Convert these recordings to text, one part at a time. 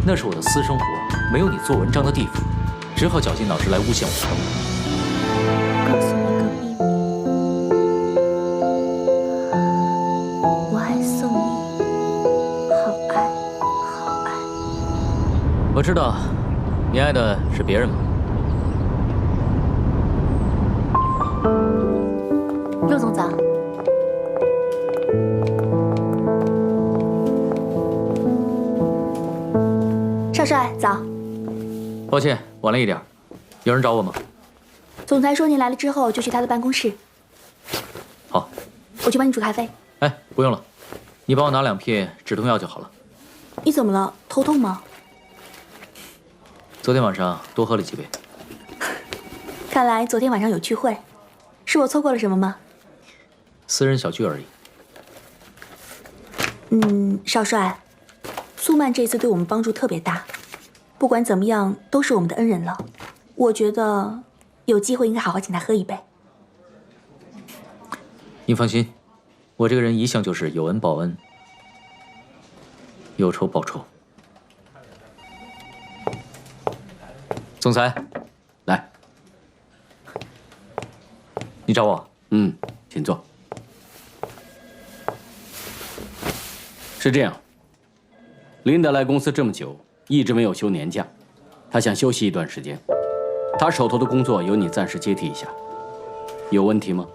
那是我的私生活，没有你做文章的地方，只好绞尽脑汁来诬陷我。告诉你个秘密，我还送你好爱，好爱。我知道，你爱的是别人吗？陆总早。少帅早。抱歉，晚了一点。有人找我吗？总裁说您来了之后就去他的办公室。好，我去帮你煮咖啡。哎，不用了，你帮我拿2片止痛药就好了。你怎么了？头痛吗？昨天晚上多喝了几杯。看来昨天晚上有聚会，是我错过了什么吗？私人小聚而已。少帅，苏曼这次对我们帮助特别大，不管怎么样都是我们的恩人了。我觉得有机会应该好好请他喝一杯。你放心，我这个人一向就是有恩报恩，有仇报仇。总裁，来，你找我？请坐。是这样，琳达来公司这么久，一直没有休年假，她想休息一段时间。她手头的工作由你暂时接替一下，有问题吗？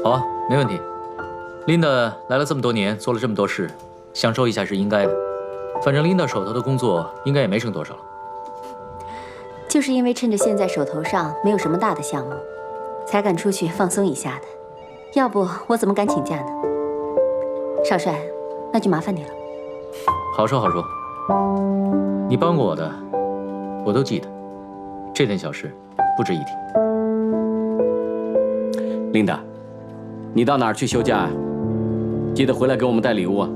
好啊，没问题。琳达来了这么多年，做了这么多事，享受一下是应该的。反正琳达手头的工作应该也没剩多少了。就是因为趁着现在手头上没有什么大的项目，才敢出去放松一下的。要不我怎么敢请假呢？少帅，那就麻烦你了。好说好说，你帮过我的，我都记得。这点小事不值一提。琳达，你到哪儿去休假啊？记得回来给我们带礼物啊！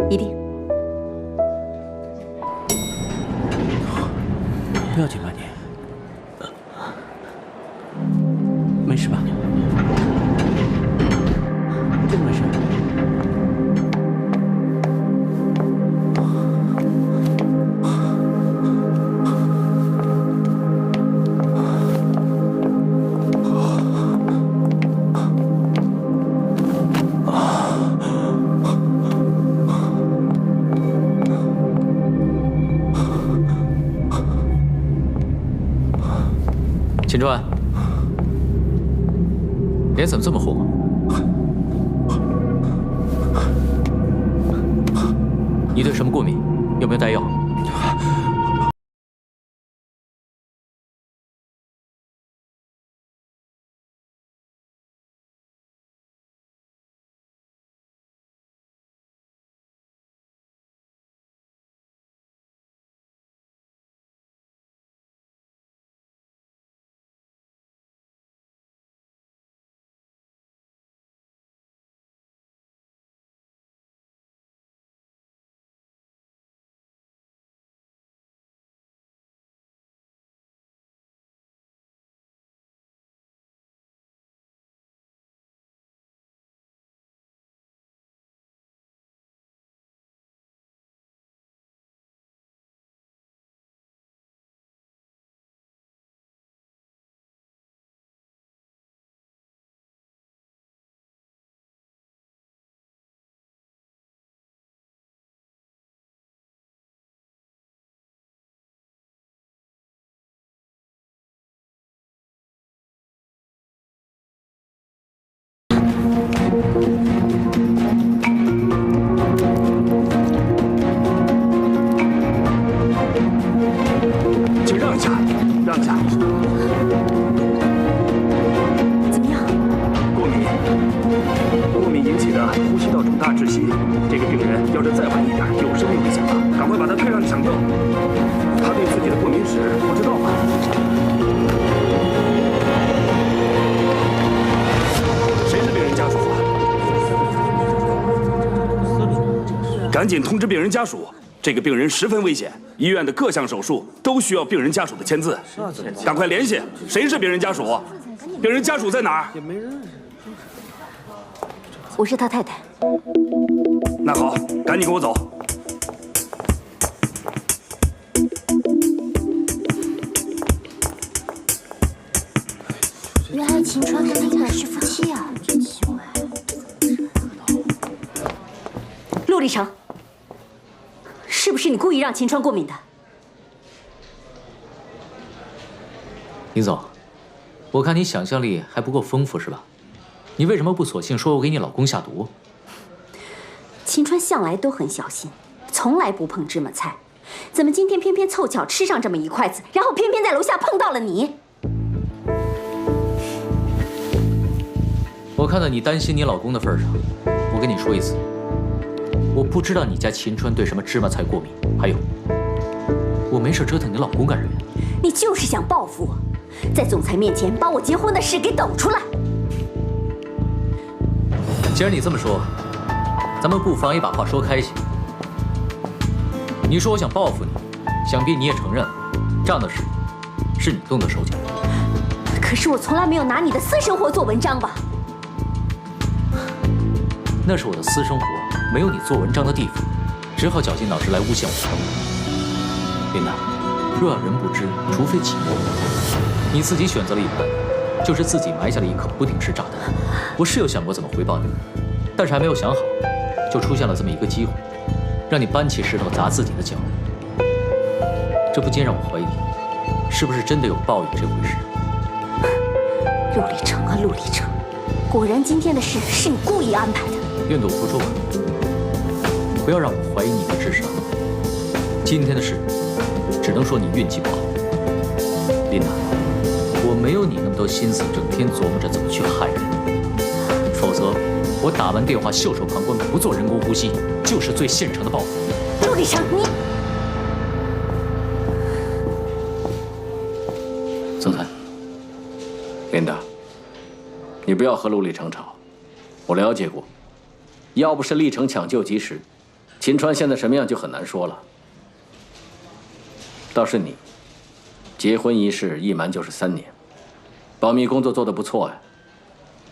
一定。不要紧吧你？没事吧？真没事。秦川，脸怎么这么红啊？你对什么过敏？有没有带药？请让一下，让一下。怎么样？过敏引起的呼吸道肿大窒息，这个病人要是再晚一点，有生命危险了。赶快把他推上去抢救。他对自己的过敏史不知道吗？谁是病人家属啊？赶紧通知病人家属。这个病人十分危险，医院的各项手术都需要病人家属的签字。赶快联系，谁是病人家属？病人家属在哪儿？我是他太太。那好，赶紧跟我走。秦川跟林达是夫妻啊，真奇怪。陆立成，是不是你故意让秦川过敏的？林总，我看你想象力还不够丰富是吧？你为什么不索性说我给你老公下毒？秦川向来都很小心，从来不碰芝麻菜，怎么今天偏偏凑巧吃上这么一筷子，然后偏偏在楼下碰到了你？我看到你担心你老公的份上，我跟你说一次，我不知道你家秦川对什么芝麻菜过敏。还有，我没事折腾你老公干什么呀？你就是想报复我，在总裁面前把我结婚的事给抖出来。既然你这么说，咱们不妨也把话说开些。你说我想报复你，想必你也承认了，这样的事是你动的手脚。可是我从来没有拿你的私生活做文章吧？那是我的私生活，没有你做文章的地方，只好绞尽脑汁来诬陷我。琳达，若要人不知，除非己莫。你自己选择了一半，就是自己埋下了一颗不定时炸弹。我是有想过怎么回报你，但是还没有想好，就出现了这么一个机会，让你搬起石头砸自己的脚。这不禁让我怀疑，是不是真的有报应这回事？陆立成啊，陆立成，果然今天的事是你故意安排的。愿赌服输吧，不要让我怀疑你的智商。今天的事，只能说你运气不好。琳达，我没有你那么多心思，整天琢磨着怎么去害人。否则，我打完电话袖手旁观，不做人工呼吸，就是最现成的报复。陆立成，你总裁，琳达，你不要和陆立成吵，我了解过。要不是立成抢救及时，秦川现在什么样就很难说了。倒是你，结婚一事一瞒就是3年，保密工作做得不错呀，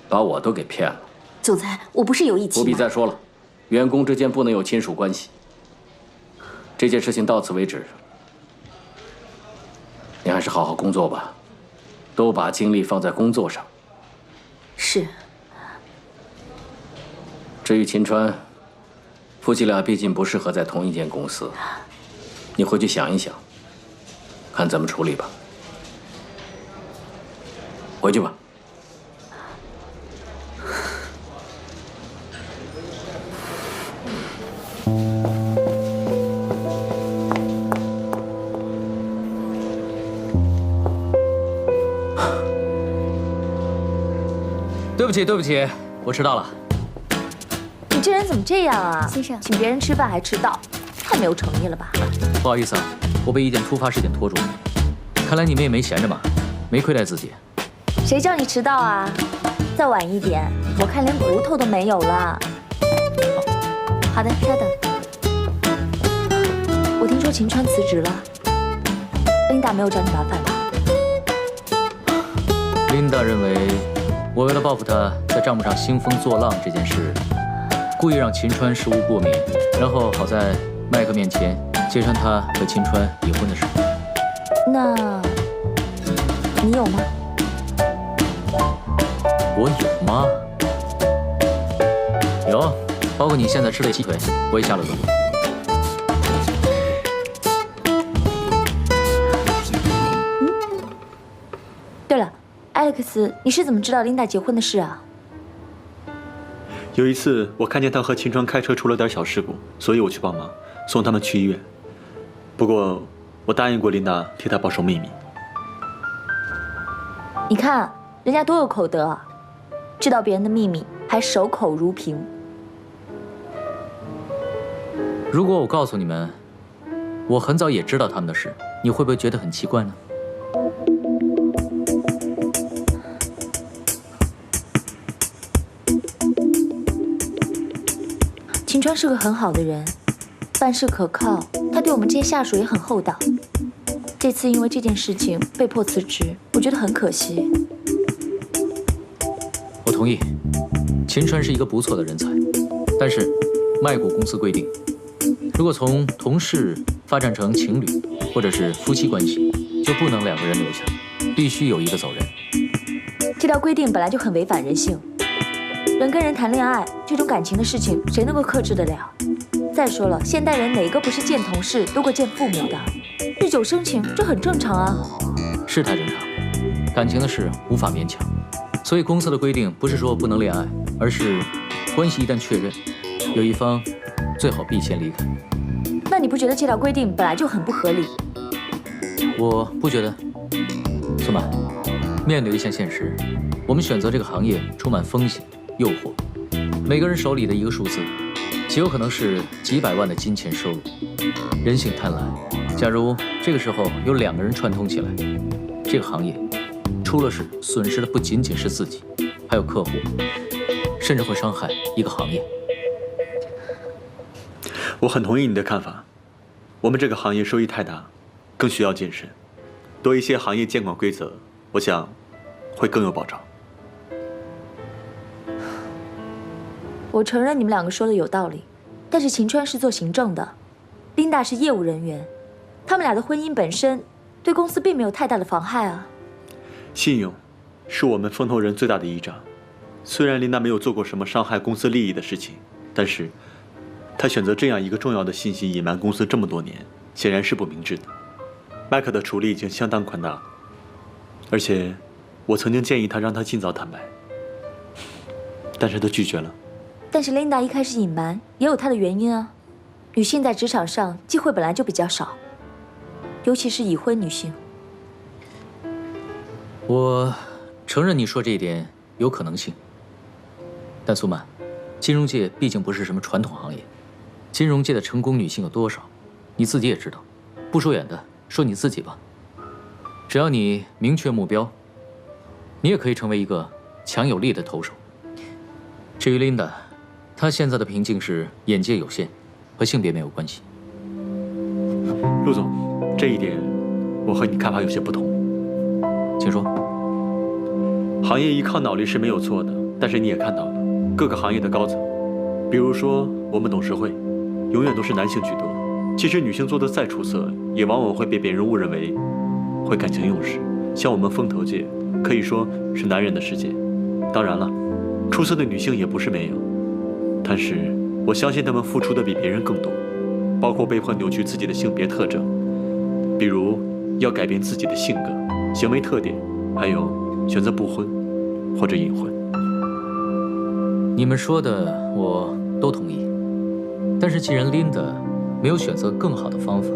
把我都给骗了。总裁，我不是有意欺瞒。不必再说了，员工之间不能有亲属关系。这件事情到此为止，你还是好好工作吧，都把精力放在工作上。是。至于秦川，夫妻俩毕竟不适合在同一间公司，你回去想一想，看怎么处理吧。回去吧。对不起，对不起，我迟到了。你这人怎么这样啊？先生，请别人吃饭还迟到，太没有诚意了吧？不好意思啊，我被一件突发事件拖住了。看来你们也没闲着嘛，没亏待自己。谁叫你迟到啊？再晚一点，我看连骨头都没有了。好的，稍等。我听说秦川辞职了，琳达没有找你麻烦吧？琳达认为，我为了报复她在账目上兴风作浪这件事，故意让秦川食物过敏，然后好在麦克面前揭穿他和秦川离婚的事。那你有吗？我有吗？有，包括你现在吃的鸡腿，我也下了毒。对了，Alex，你是怎么知道琳达结婚的事啊？有一次，我看见他和秦川开车出了点小事故，所以我去帮忙，送他们去医院。不过，我答应过琳达替他保守秘密。你看，人家多有口德啊，知道别人的秘密还守口如瓶。如果我告诉你们，我很早也知道他们的事，你会不会觉得很奇怪呢？秦川是个很好的人，办事可靠，他对我们这些下属也很厚道。这次因为这件事情被迫辞职，我觉得很可惜。我同意，秦川是一个不错的人才，但是麦谷公司规定，如果从同事发展成情侣或者是夫妻关系，就不能2个人留下，必须有一个走人。这这条规定本来就很违反人性。人跟人谈恋爱这种感情的事情，谁能够克制得了？再说了，现代人哪个不是见同事多过见父母的？日久生情，这很正常啊。是太正常，感情的事无法勉强，所以公司的规定不是说不能恋爱，而是关系一旦确认，有一方最好避先离开。那你不觉得这条规定本来就很不合理？我不觉得。苏满，面对一项现实，我们选择这个行业充满风险、诱惑，每个人手里的一个数字，极有可能是几百万的金钱收入。人性贪婪，假如这个时候有2个人串通起来，这个行业出了事，损失的不仅仅是自己，还有客户，甚至会伤害一个行业。我很同意你的看法，我们这个行业收益太大，更需要谨慎，多一些行业监管规则，我想会更有保障。我承认你们2个说的有道理，但是秦川是做行政的，琳达是业务人员，他们俩的婚姻本身对公司并没有太大的妨害啊。信用是我们风投人最大的依仗。虽然琳达没有做过什么伤害公司利益的事情，但是她选择这样一个重要的信息隐瞒公司这么多年，显然是不明智的。麦克的处理已经相当宽大了，而且我曾经建议他让他尽早坦白，但是他拒绝了。但是琳达一开始隐瞒也有她的原因啊。女性在职场上机会本来就比较少，尤其是已婚女性。我承认你说这一点有可能性，但苏曼，金融界毕竟不是什么传统行业，金融界的成功女性有多少，你自己也知道。不说远的，说你自己吧，只要你明确目标，你也可以成为一个强有力的投手。至于琳达，她现在的瓶颈是眼界有限，和性别没有关系。陆总，这一点我和你看法有些不同。请说。行业依靠脑力是没有错的，但是你也看到了，各个行业的高层，比如说我们董事会，永远都是男性居多。即使女性做得再出色，也往往会被别人误认为会感情用事。像我们风投界，可以说是男人的世界。当然了，出色的女性也不是没有，但是我相信她们付出的比别人更多，包括被迫扭曲自己的性别特征，比如要改变自己的性格、行为特点，还有选择不婚或者隐婚。你们说的我都同意，但是既然琳达没有选择更好的方法，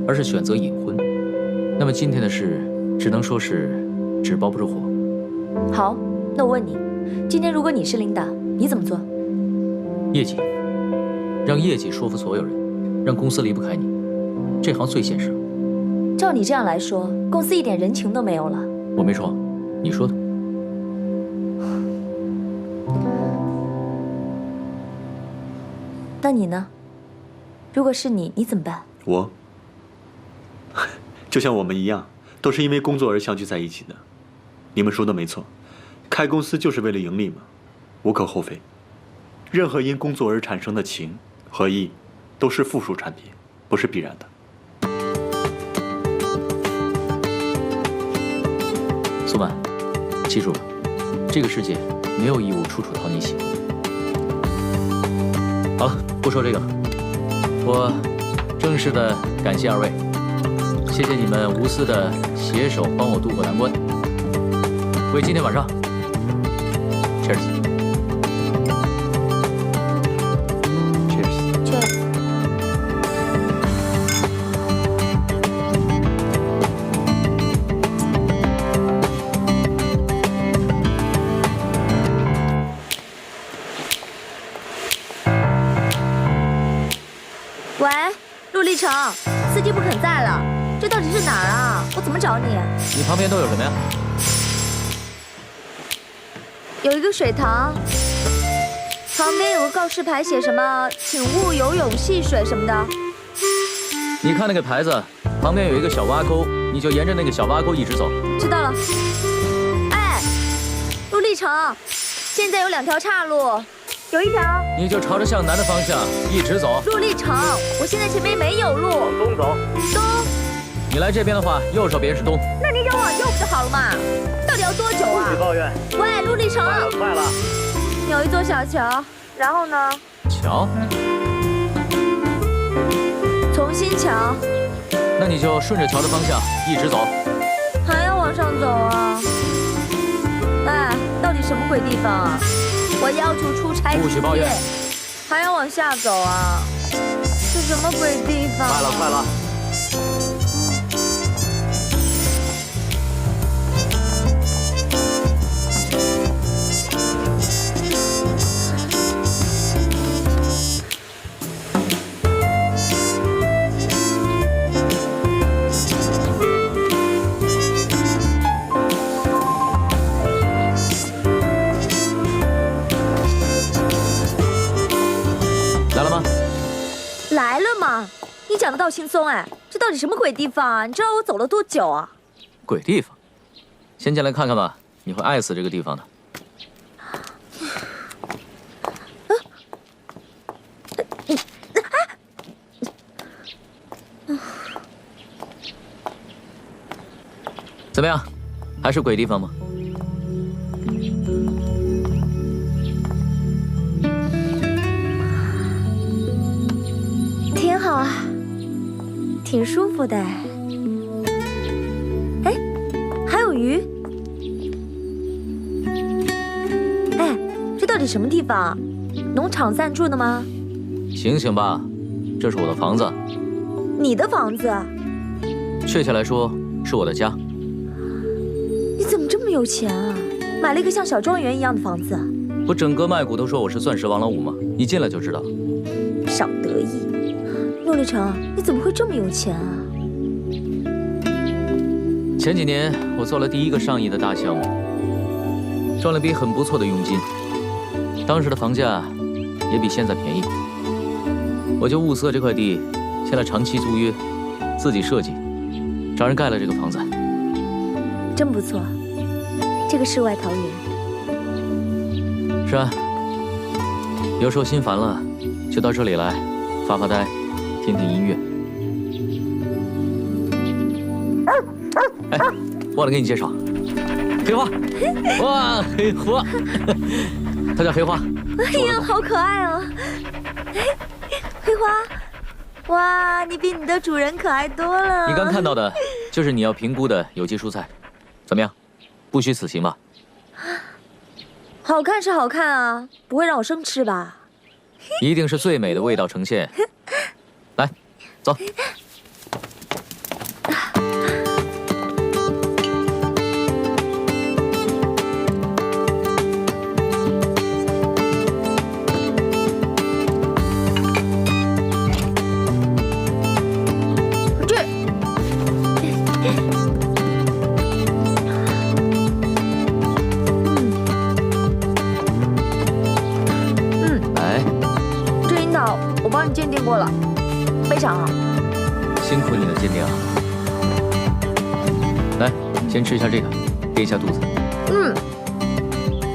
而是选择隐婚，那么今天的事只能说是纸包不住火。好，那我问你，今天如果你是琳达，你怎么做？业绩，让业绩说服所有人，让公司离不开你，这行最现实。照你这样来说，公司一点人情都没有了。我没说，你说的。那你呢？如果是你，你怎么办？我，就像我们一样，都是因为工作而相聚在一起的。你们说的没错，开公司就是为了盈利嘛，无可厚非。任何因工作而产生的情和义，都是附属产品，不是必然的。苏曼，记住了，这个世界没有义务处处讨你喜欢。好了，不说这个了。我正式的感谢2位，谢谢你们无私的携手帮我渡过难关。为今天晚上 ，Cheers。喂，陆立成，司机不肯在了，这到底是哪儿啊？我怎么找你？你旁边都有什么呀？有一个水塘，旁边有个告示牌，写什么“请勿游泳戏水”什么的。你看那个牌子，旁边有一个小挖沟，你就沿着那个小挖沟一直走。知道了。哎，陆立成，现在有2条岔路。有一条，你就朝着向南的方向一直走。陆立成，我现在前面没有路。往东走。东。你来这边的话，右手边是东。那你就往右不就好了嘛？到底要多久啊？抱怨。喂，陆立成，快了。有一座小桥，然后呢？桥？从新桥。那你就顺着桥的方向一直走。还要往上走啊？哎，到底什么鬼地方啊？我要求出差不许抱怨。还要往下走啊？这什么鬼地方？快了，快了。来了吗？你讲的倒轻松哎，这到底什么鬼地方啊？你知道我走了多久啊？鬼地方，先进来看看吧，你会爱死这个地方的。怎么样，还是鬼地方吗？挺好啊，挺舒服的。哎，还有鱼。哎，这到底什么地方啊？农场赞助的吗？醒醒吧，这是我的房子。你的房子？确切来说，是我的家。你怎么这么有钱啊？买了一个像小庄园一样的房子。不，整个麦谷都说我是钻石王老五吗？你进来就知道。少得意。陆立成，你怎么会这么有钱啊？前几年我做了第1个上亿的大项目，赚了笔很不错的佣金。当时的房价也比现在便宜，我就物色这块地，签了长期租约，自己设计，找人盖了这个房子。真不错，这个世外桃源。是啊，有时候心烦了，就到这里来发发呆，听听音乐。哎，忘了给你介绍，黑花，哇，黑花，它叫黑花。哎呀，好可爱哦！哎，黑花，哇，你比你的主人可爱多了。你刚看到的，就是你要评估的有机蔬菜，怎么样？不虚此行吧？好看是好看啊，不会让我生吃吧？一定是最美的味道呈现。来，走。鉴定过了，非常好。辛苦你了，鉴定啊！来，先吃一下这个，垫一下肚子。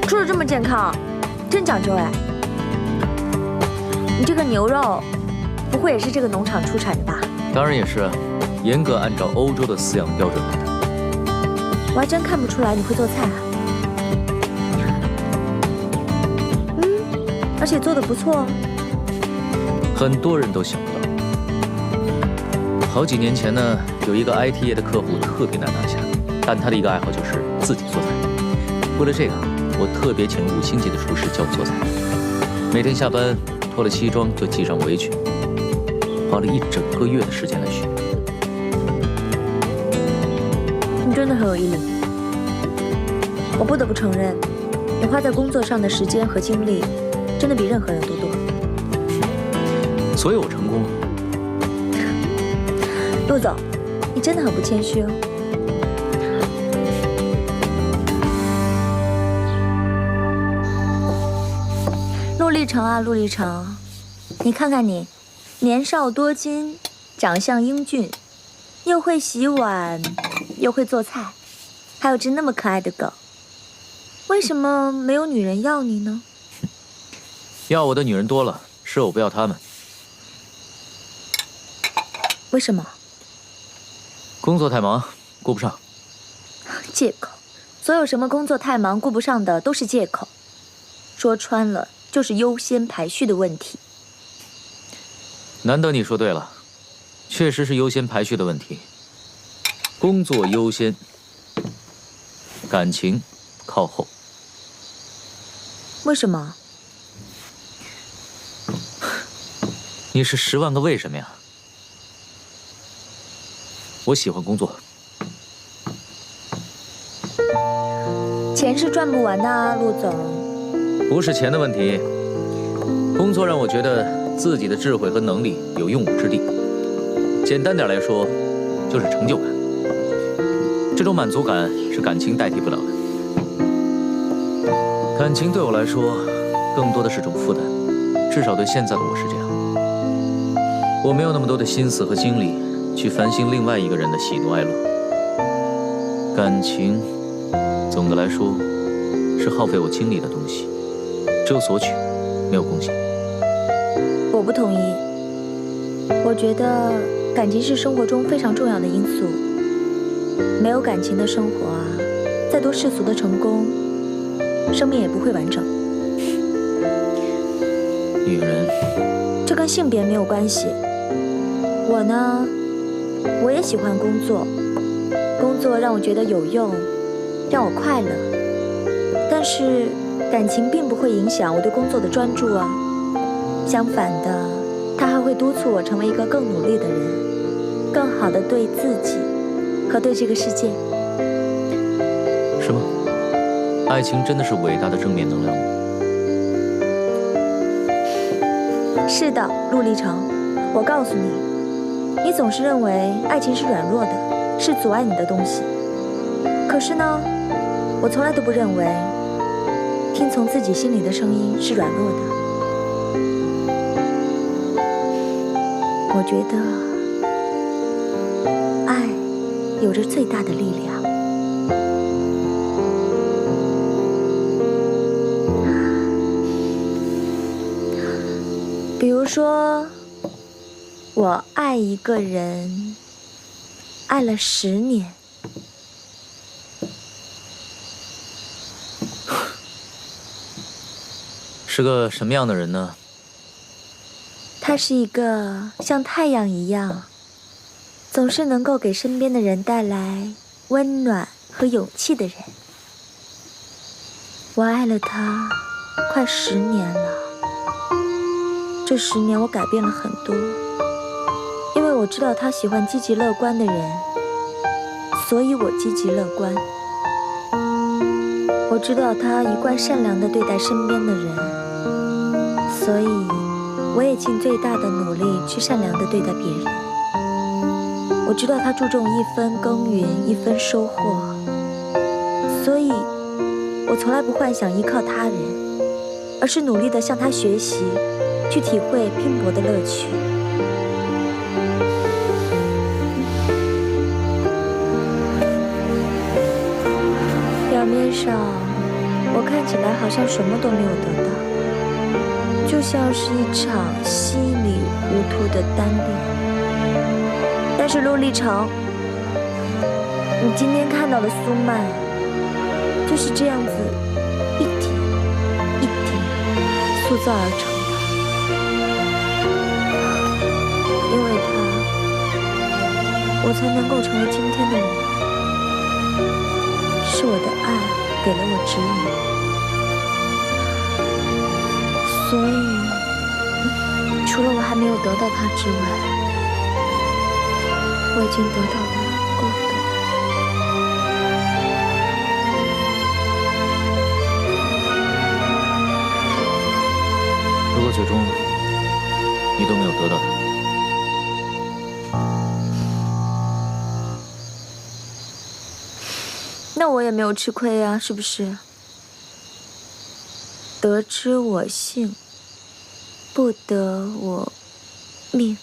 吃的这么健康，真讲究哎。你这个牛肉，不会也是这个农场出产的吧？当然也是，严格按照欧洲的饲养标准来的。我还真看不出来你会做菜啊。而且做的不错哦。很多人都想不到，好几年前呢，有一个 IT 业的客户特别难拿下，但他的一个爱好就是自己做菜。为了这个，我特别请了5星级的厨师教我做菜，每天下班脱了西装就系上围裙，花了1整个月的时间来学。你真的很有毅力，我不得不承认，你花在工作上的时间和精力，真的比任何人都多。所以我成功了。陆总，你真的很不谦虚哦。陆立成啊，陆立成，你看看你，年少多金，长相英俊，又会洗碗，又会做菜，还有只那么可爱的狗，为什么没有女人要你呢？要我的女人多了，是我不要她们。为什么？工作太忙，顾不上。借口，所有什么工作太忙顾不上的都是借口，说穿了就是优先排序的问题。难得你说对了，确实是优先排序的问题。工作优先，感情靠后。为什么？你是10万个为什么呀？我喜欢工作。钱是赚不完的啊，陆总。不是钱的问题，工作让我觉得自己的智慧和能力有用武之地。简单点来说，就是成就感。这种满足感是感情代替不了的。感情对我来说，更多的是种负担，至少对现在的我是这样。我没有那么多的心思和精力去烦心另外一个人的喜怒哀乐。感情，总的来说，是耗费我精力的东西，只有索取，没有贡献。我不同意。我觉得感情是生活中非常重要的因素。没有感情的生活啊，再多世俗的成功，生命也不会完整。女人，这跟性别没有关系。我呢，我也喜欢工作，工作让我觉得有用，让我快乐。但是感情并不会影响我对工作的专注啊。相反的，它还会督促我成为一个更努力的人，更好的对自己和对这个世界。是吗？爱情真的是伟大的正面能量吗？是的，陆励成，我告诉你，你总是认为爱情是软弱的，是阻碍你的东西。可是呢，我从来都不认为听从自己心里的声音是软弱的。我觉得爱有着最大的力量。比如说，我爱一个人，爱了10年。是个什么样的人呢？他是一个像太阳一样，总是能够给身边的人带来温暖和勇气的人。我爱了他快10年了。这10年我改变了很多，因为我知道他喜欢积极乐观的人，所以我积极乐观。我知道他一贯善良地对待身边的人，所以我也尽最大的努力去善良地对待别人。我知道他注重1分耕耘1分收获，所以我从来不幻想依靠他人，而是努力地向他学习，去体会拼搏的乐趣。表面上，我看起来好像什么都没有得到，就像是一场稀里糊涂的单恋。但是陆励成，你今天看到的苏曼，就是这样子一点一点塑造而成。因为他，我才能够成为今天的我。是我的爱给了我指引，所以，除了我还没有得到他之外，我已经得到的够多。如果最终你都没有得到他，那我也没有吃亏啊，是不是？得之我幸，不得我命。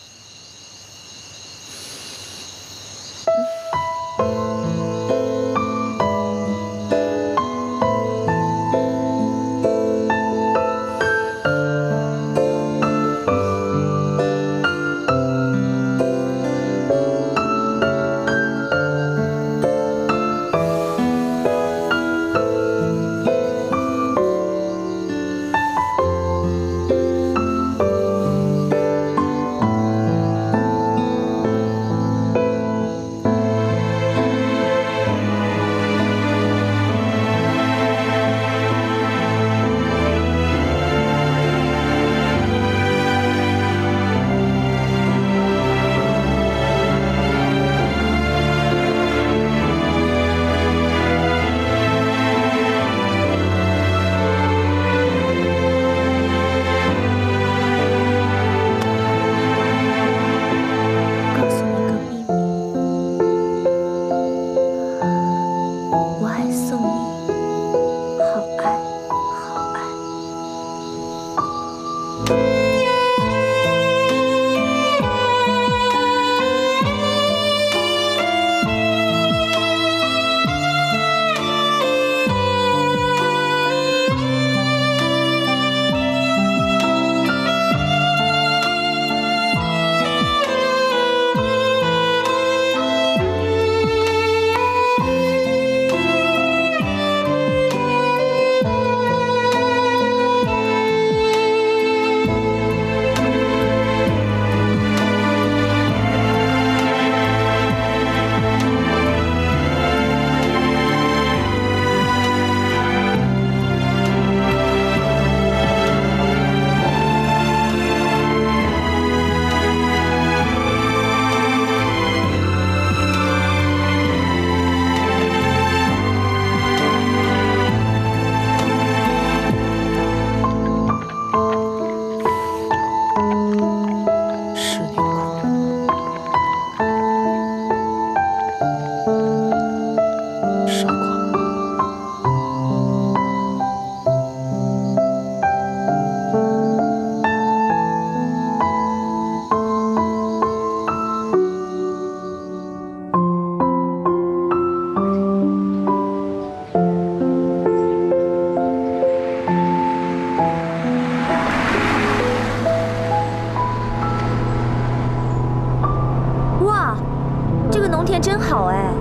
田真好哎，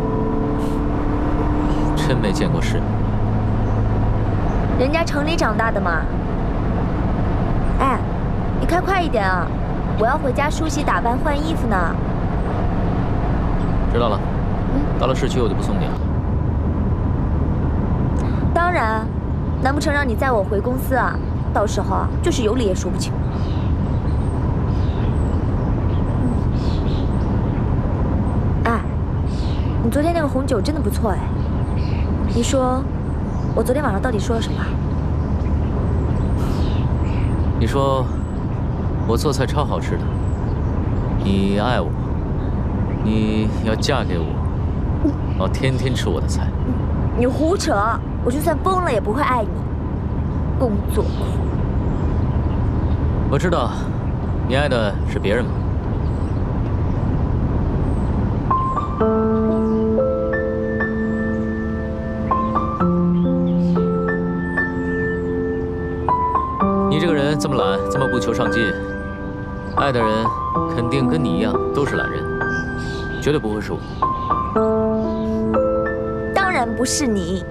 真没见过世面。人家城里长大的嘛。哎，你开快一点啊，我要回家梳洗打扮换衣服呢。知道了，到了市区我就不送你了。当然，难不成让你载我回公司啊？到时候啊，就是有理也说不清。哎，你昨天那个红酒真的不错哎。你说，我昨天晚上到底说了什么？你说我做菜超好吃的，你爱我，你要嫁给我，然后天天吃我的菜。你胡扯！我就算疯了也不会爱你。工作狂。我知道，你爱的是别人吗？你这个人这么懒，这么不求上进，爱的人肯定跟你一样都是懒人，绝对不会是我。当然不是你。